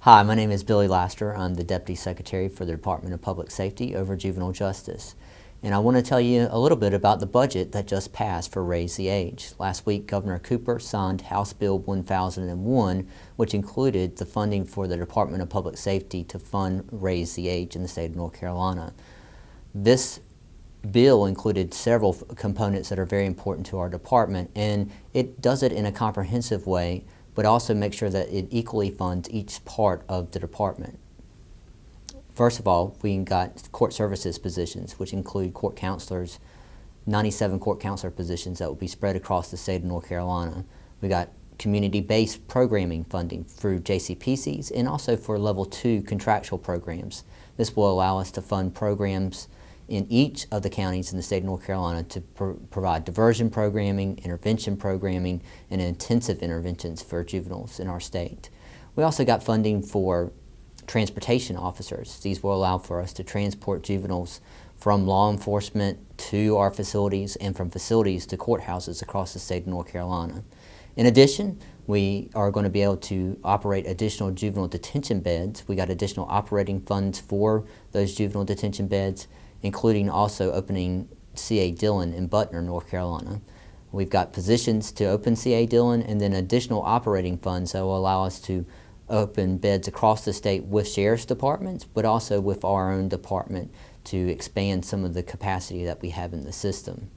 Hi, my name is Billy Laster. I'm the Deputy Secretary for the Department of Public Safety over Juvenile Justice. And I want to tell you a little bit about the budget that just passed for Raise the Age. Last week, Governor Cooper signed House Bill 1001, which included the funding for the Department of Public Safety to fund Raise the Age in the state of North Carolina. This bill included several components that are very important to our department, and it does it in a comprehensive way, but also make sure that it equally funds each part of the department. First of all, we got court services positions, which include court counselors, 97 court counselor positions that will be spread across the state of North Carolina. We got community-based programming funding through JCPCs and also for Level 2 contractual programs. This will allow us to fund programs in each of the counties in the state of North Carolina to provide diversion programming, intervention programming, and intensive interventions for juveniles in our state. We also got funding for transportation officers. These will allow for us to transport juveniles from law enforcement to our facilities and from facilities to courthouses across the state of North Carolina. In addition, we are going to be able to operate additional juvenile detention beds. We got additional operating funds for those juvenile detention beds, including also opening C.A. Dillon in Butner, North Carolina. We've got positions to open C.A. Dillon and then additional operating funds that will allow us to open beds across the state with sheriff's departments, but also with our own department to expand some of the capacity that we have in the system.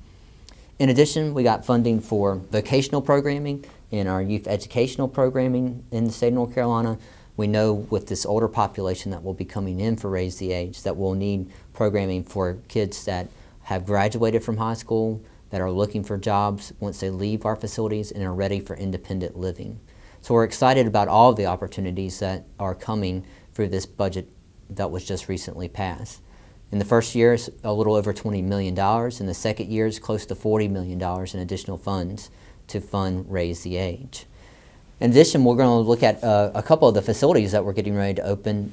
In addition, we got funding for vocational programming and our youth educational programming in the state of North Carolina. We know with this older population that will be coming in for Raise the Age that we'll need programming for kids that have graduated from high school, that are looking for jobs once they leave our facilities and are ready for independent living. So we're excited about all of the opportunities that are coming through this budget that was just recently passed. In the first year, it's a little over $20 million. In the second year, it's close to $40 million in additional funds to fund Raise the Age. In addition, we're going to look at a couple of the facilities that we're getting ready to open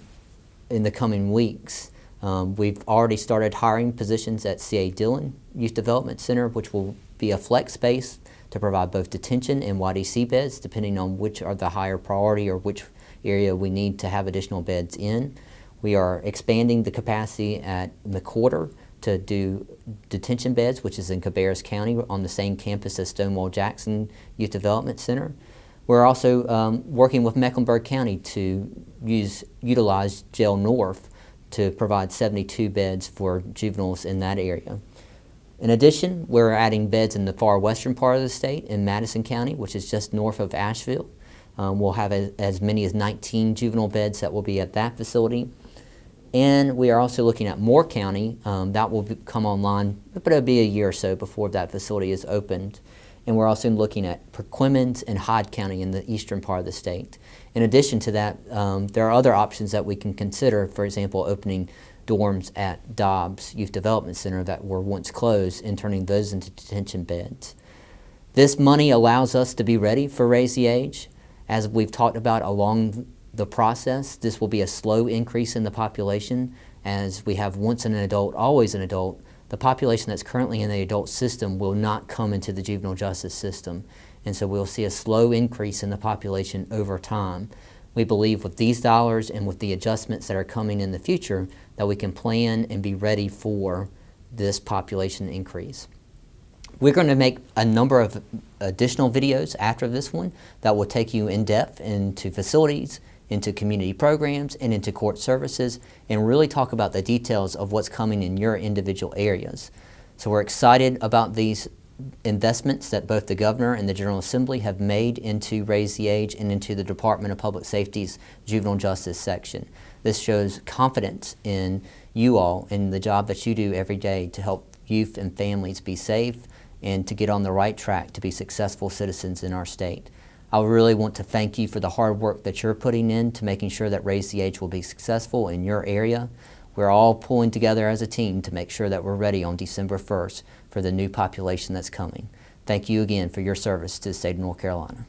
in the coming weeks. We've already started hiring positions at C.A. Dillon Youth Development Center, which will be a flex space to provide both detention and YDC beds, depending on which are the higher priority or which area we need to have additional beds in. We are expanding the capacity at McWhorter to do detention beds, which is in Cabarrus County on the same campus as Stonewall Jackson Youth Development Center. We're also working with Mecklenburg County to utilize Jail North to provide 72 beds for juveniles in that area. In addition, we're adding beds in the far western part of the state in Madison County, which is just north of Asheville. We'll have as many as 19 juvenile beds that will be at that facility. And we are also looking at Moore County. That will come online, but it'll be a year or so before that facility is opened. And we're also looking at Perquimans and Hyde County in the eastern part of the state. In addition to that, there are other options that we can consider, for example, opening dorms at Dobbs Youth Development Center that were once closed and turning those into detention beds. This money allows us to be ready for Raise the Age. As we've talked about along the process, this will be a slow increase in the population. As we have once an adult, always an adult, the population that's currently in the adult system will not come into the juvenile justice system. And so we'll see a slow increase in the population over time. We believe with these dollars and with the adjustments that are coming in the future that we can plan and be ready for this population increase. We're going to make a number of additional videos after this one that will take you in depth into facilities, into community programs, and into court services, and really talk about the details of what's coming in your individual areas. So we're excited about these investments that both the Governor and the General Assembly have made into Raise the Age and into the Department of Public Safety's Juvenile Justice section. This shows confidence in you all and the job that you do every day to help youth and families be safe and to get on the right track to be successful citizens in our state. I really want to thank you for the hard work that you're putting in to making sure that Raise the Age will be successful in your area. We're all pulling together as a team to make sure that we're ready on December 1st for the new population that's coming. Thank you again for your service to the state of North Carolina.